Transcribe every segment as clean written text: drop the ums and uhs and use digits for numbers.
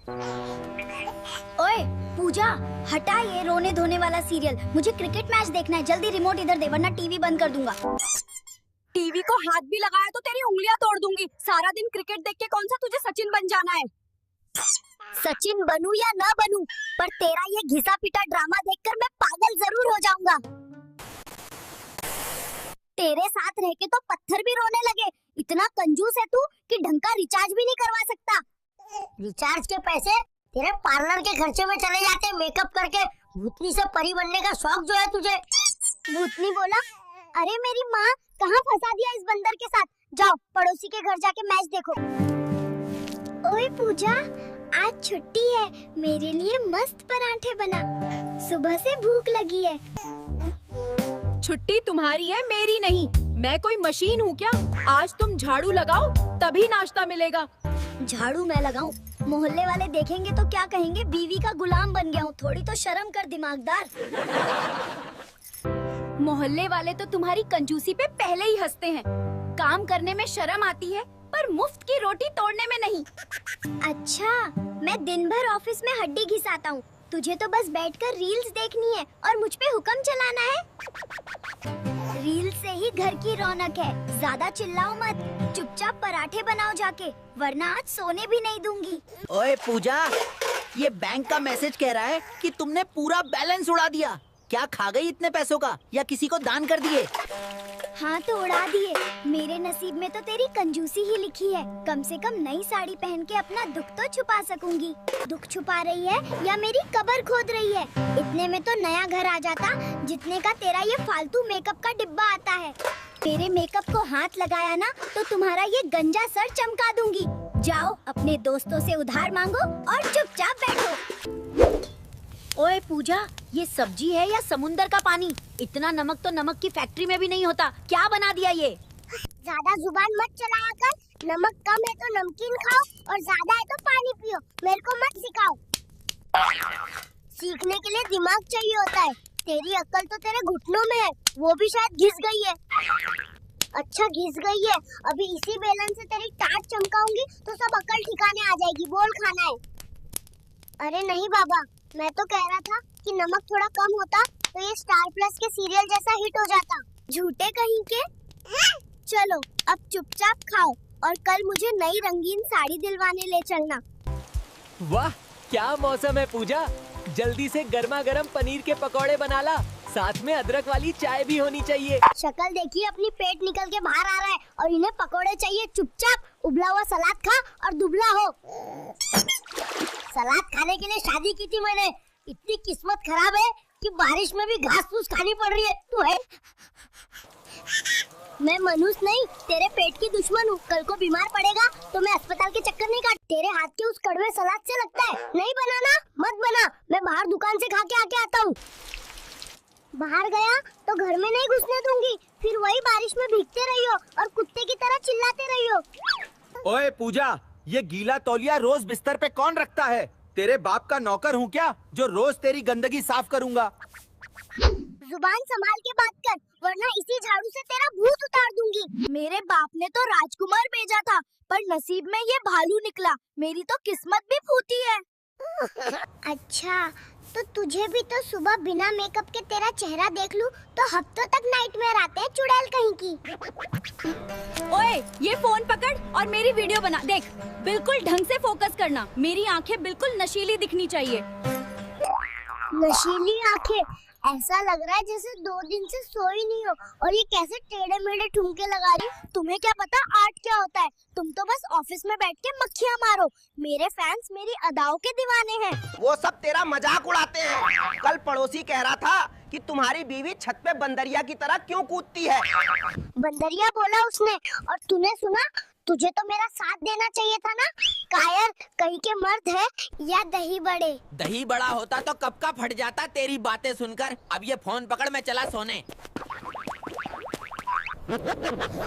ओए पूजा, हटा ये रोने धोने वाला सीरियल। मुझे क्रिकेट मैच देखना है। जल्दी रिमोट इधर दे वरना टीवी बंद कर दूंगा। टीवी को हाथ भी लगाया तो तेरी उंगलियां तोड़ दूंगी। सारा दिन क्रिकेट देख के कौन सा तुझे सचिन बन जाना है? सचिन बनूं या ना बनूं, पर तेरा ये घिसा पिटा ड्रामा देखकर मैं पागल जरूर हो जाऊंगा। तेरे साथ रह के तो पत्थर भी रोने लगे। इतना कंजूस है तू कि ढंग का रिचार्ज भी नहीं करवा सकता। रिचार्ज के पैसे तेरे पार्लर के खर्चे में चले जाते, मेकअप करके। भूतनी से परी बनने का शौक जो है तुझे। भूतनी बोला? अरे मेरी माँ, कहाँ फंसा दिया इस बंदर के साथ। जाओ पड़ोसी के घर जाके मैच देखो। ओए पूजा, आज छुट्टी है, मेरे लिए मस्त पराठे बना। सुबह से भूख लगी है। छुट्टी तुम्हारी है, मेरी नहीं। मैं कोई मशीन हूँ क्या? आज तुम झाड़ू लगाओ तभी नाश्ता मिलेगा। झाड़ू मैं लगाऊं? मोहल्ले वाले देखेंगे तो क्या कहेंगे? बीवी का गुलाम बन गया हूँ। थोड़ी तो शर्म कर दिमागदार। मोहल्ले वाले तो तुम्हारी कंजूसी पे पहले ही हंसते हैं। काम करने में शर्म आती है पर मुफ्त की रोटी तोड़ने में नहीं। अच्छा, मैं दिन भर ऑफिस में हड्डी घिसाता हूँ। तुझे तो बस बैठकर रील्स देखनी है और मुझ पे हुक्म चलाना है। रील से ही घर की रौनक है। ज्यादा चिल्लाओ मत, चुपचाप पराठे बनाओ जाके, वरना आज सोने भी नहीं दूंगी। ओए पूजा, ये बैंक का मैसेज कह रहा है कि तुमने पूरा बैलेंस उड़ा दिया। क्या खा गई इतने पैसों का, या किसी को दान कर दिए? हाँ तो उड़ा दिए। मेरे नसीब में तो तेरी कंजूसी ही लिखी है। कम से कम नई साड़ी पहन के अपना दुख तो छुपा सकूंगी। दुख छुपा रही है या मेरी कब्र खोद रही है? इतने में तो नया घर आ जाता जितने का तेरा ये फालतू मेकअप का डिब्बा आता है। तेरे मेकअप को हाथ लगाया ना तो तुम्हारा ये गंजा सर चमका दूंगी। जाओ अपने दोस्तों से उधार मांगो और चुपचाप बैठो। ओए पूजा, ये सब्जी है या समुंदर का पानी? इतना नमक तो नमक की फैक्ट्री में भी नहीं होता। क्या बना दिया ये? ज्यादा जुबान मत चलाया कर। नमक कम है तो नमकीन खाओ और ज्यादा है तो पानी पियो। मेरे को मत सिखाओ। सीखने के लिए दिमाग चाहिए होता है। तेरी अक्ल तो तेरे घुटनों में है, वो भी शायद घिस गई है। अच्छा घिस गई है, अभी इसी बेलन से तेरी टाट चमकाऊंगी तो सब अक्ल ठिकाने आ जाएगी। बोल खाना है? अरे नहीं बाबा, मैं तो कह रहा था कि नमक थोड़ा कम होता तो ये स्टार प्लस के सीरियल जैसा हिट हो जाता। झूठे कहीं के। चलो अब चुपचाप खाओ और कल मुझे नई रंगीन साड़ी दिलवाने ले चलना। वाह क्या मौसम है पूजा। जल्दी से गर्मा गर्म पनीर के पकौड़े बना ला। साथ में अदरक वाली चाय भी होनी चाहिए। शक्ल देखिए अपनी, पेट निकल के बाहर आ रहा है और इन्हें पकौड़े चाहिए। चुपचाप उबला हुआ सलाद खा और दुबला हो। सलाद खाने के लिए शादी की थी मैंने। इतनी किस्मत खराब है कि बारिश में भी घास फूस खानी पड़ रही है। तू है? मैं मनुष्य नहीं, तेरे पेट की दुश्मन हूँ। कल को बीमार पड़ेगा तो मैं अस्पताल के चक्कर नहीं काट। तेरे हाथ के उस कड़वे सलाद से लगता है। नहीं बनाना, मत बना। मैं बाहर दुकान से खा के आके आता हूँ। बाहर गया तो घर में नहीं घुसने दूंगी। फिर वही बारिश में भीगते रहियो और कुत्ते की तरह चिल्लाते रहियो। ओए पूजा, ये गीला तौलिया रोज बिस्तर पे कौन रखता है? तेरे बाप का नौकर हूँ क्या जो रोज तेरी गंदगी साफ करूँगा? जुबान संभाल के बात कर, वरना इसी झाड़ू से तेरा भूत उतार दूंगी। मेरे बाप ने तो राजकुमार भेजा था, पर नसीब में ये भालू निकला। मेरी तो किस्मत भी फूटी है। अच्छा, तो तुझे भी तो सुबह बिना मेकअप के तेरा चेहरा देख लूं तो हफ्तों तक नाइटमेयर आते हैं चुड़ैल कहीं की। ओए ये फोन पकड़ और मेरी वीडियो बना। देख, बिल्कुल ढंग से फोकस करना। मेरी आंखें बिल्कुल नशीली दिखनी चाहिए। नशीली आंखें? ऐसा लग रहा है जैसे 2 दिन से सोई नहीं हो। और ये कैसे टेढ़े मेढ़े ठुमके लगा रही? तुम्हें क्या पता आर्ट क्या होता है? तुम तो बस ऑफिस में बैठ के मक्खियाँ मारो। मेरे फैंस मेरी अदाओं के दीवाने हैं। वो सब तेरा मजाक उड़ाते हैं। कल पड़ोसी कह रहा था कि तुम्हारी बीवी छत पे बंदरिया की तरह क्यों कूदती है। बंदरिया बोला उसने, और तूने सुना? तुझे तो मेरा साथ देना चाहिए था ना। कायर कहीं के मर्द है या दही बड़े। दही बड़ा होता तो कब का फट जाता तेरी बातें सुनकर। अब ये फोन पकड़, मैं चला सोने।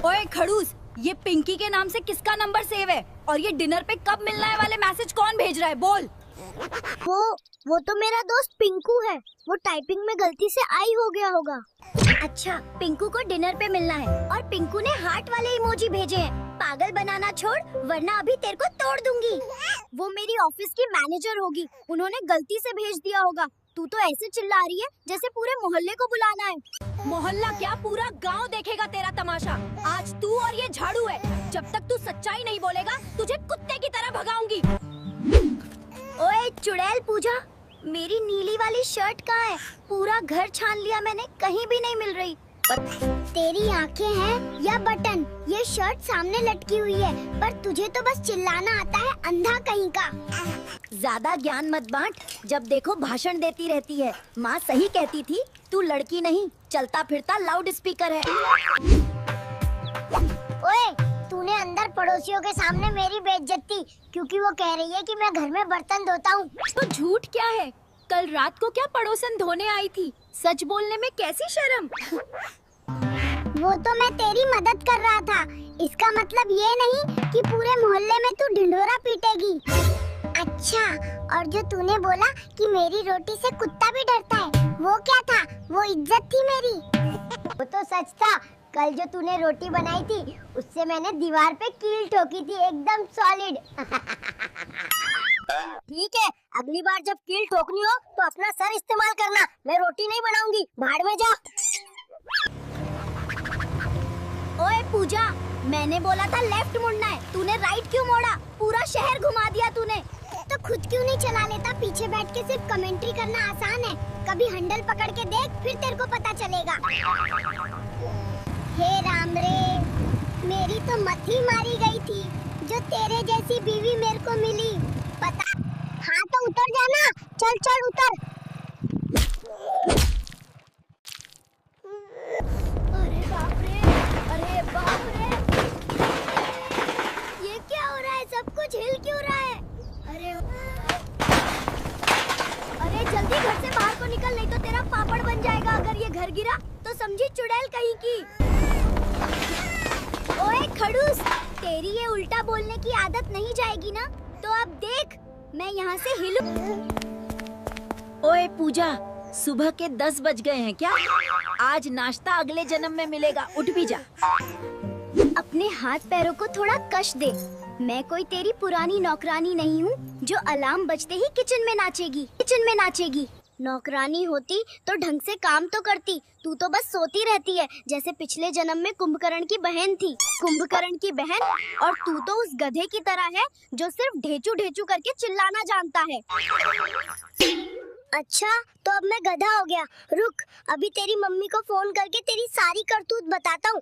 ओए खड़ूस, ये पिंकी के नाम से किसका नंबर सेव है? और ये डिनर पे कब मिलना है वाले मैसेज कौन भेज रहा है? बोल। वो तो मेरा दोस्त पिंकू है। वो टाइपिंग में गलती से आई हो गया होगा। अच्छा, पिंकू को डिनर पे मिलना है और पिंकू ने हार्ट वाले इमोजी भेजे हैं। पागल बनाना छोड़, वरना अभी तेरे को तोड़ दूंगी। वो मेरी ऑफिस की मैनेजर होगी, उन्होंने गलती से भेज दिया होगा। तू तो ऐसे चिल्ला रही है जैसे पूरे मोहल्ले को बुलाना है। मोहल्ला क्या, पूरा गांव देखेगा तेरा तमाशा। आज तू और ये झाड़ू है। जब तक तू सच्चाई नहीं बोलेगा तुझे कुत्ते की तरह भगाऊंगी। ओए चुड़ैल पूजा, मेरी नीली वाली शर्ट कहाँ है? पूरा घर छान लिया मैंने, कहीं भी नहीं मिल रही। तेरी आंखें हैं या बटन? ये शर्ट सामने लटकी हुई है, पर तुझे तो बस चिल्लाना आता है, अंधा कहीं का। ज्यादा ज्ञान मत बांट, जब देखो भाषण देती रहती है। माँ सही कहती थी, तू लड़की नहीं चलता फिरता लाउड स्पीकर है। ओए, तूने अंदर पड़ोसियों के सामने मेरी बेइज्जती, क्योंकि वो कह रही है कि मैं घर में बर्तन धोता हूँ। तो झूठ क्या है? कल रात को क्या पड़ोसन धोने आई थी? सच बोलने में कैसी शर्म। वो तो मैं तेरी मदद कर रहा था, इसका मतलब ये नहीं कि पूरे मोहल्ले में तू ढिंढोरा पीटेगी। अच्छा, और जो तूने बोला कि मेरी रोटी से कुत्ता भी डरता है, वो क्या था? वो इज्जत थी मेरी। वो तो सच था, कल जो तूने रोटी बनाई थी उससे मैंने दीवार पे कील ठोकी थी, एकदम सॉलिड। ठीक है, अगली बार जब कील ठोकनी हो तो अपना सर इस्तेमाल करना। मैं रोटी नहीं बनाऊंगी, भाड़ में जा। ओए पूजा, मैंने बोला था लेफ्ट मुड़ना है, तूने राइट क्यों मोड़ा? पूरा शहर घुमा दिया तूने। तो खुद क्यों नहीं चला लेता? पीछे बैठ के सिर्फ कमेंट्री करना आसान है। कभी हैंडल पकड़ के देख, फिर तेरे को पता चलेगा। हे राम रे, मेरी तो मत्ती मारी गई थी, जो तेरे जैसी बीवी मेरे को मिली। पता, हाँ तो उतर जाना, चल चल उतर। अरे बाप रे, अरे बाप रे, ये क्या हो रहा है? सब कुछ हिल क्यों रहा है? अरे जल्दी घर से बाहर को निकल, नहीं तो तेरा पापड़ बन जाएगा। अगर ये घर गिरा तो समझी चुड़ैल कहीं की। ओए खड़ूस, तेरी ये उल्टा बोलने की आदत नहीं जाएगी ना? तो अब देख, मैं यहाँ से हिलूं। ओए पूजा, सुबह के 10 बज गए हैं क्या? आज नाश्ता अगले जन्म में मिलेगा, उठ भी जा। अपने हाथ पैरों को थोड़ा कश दे। मैं कोई तेरी पुरानी नौकरानी नहीं हूँ जो अलार्म बजते ही किचन में नाचेगी। नौकरानी होती तो ढंग से काम तो करती, तू तो बस सोती रहती है, जैसे पिछले जन्म में कुंभकर्ण की बहन थी। कुंभकर्ण की बहन, और तू तो उस गधे की तरह है जो सिर्फ ढेचू ढेचू करके चिल्लाना जानता है। अच्छा, तो अब मैं गधा हो गया। रुक, अभी तेरी मम्मी को फोन करके तेरी सारी करतूत बताता हूँ।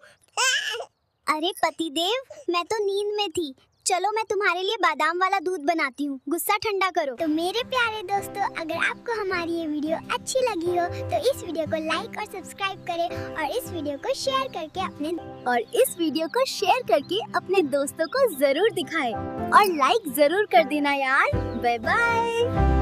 अरे पतिदेव, मैं तो नींद में थी। चलो मैं तुम्हारे लिए बादाम वाला दूध बनाती हूँ, गुस्सा ठंडा करो। तो मेरे प्यारे दोस्तों, अगर आपको हमारी ये वीडियो अच्छी लगी हो तो इस वीडियो को लाइक और सब्सक्राइब करें, और इस वीडियो को शेयर करके अपने दोस्तों को जरूर दिखाएं, और लाइक जरूर कर देना यार। Bye bye.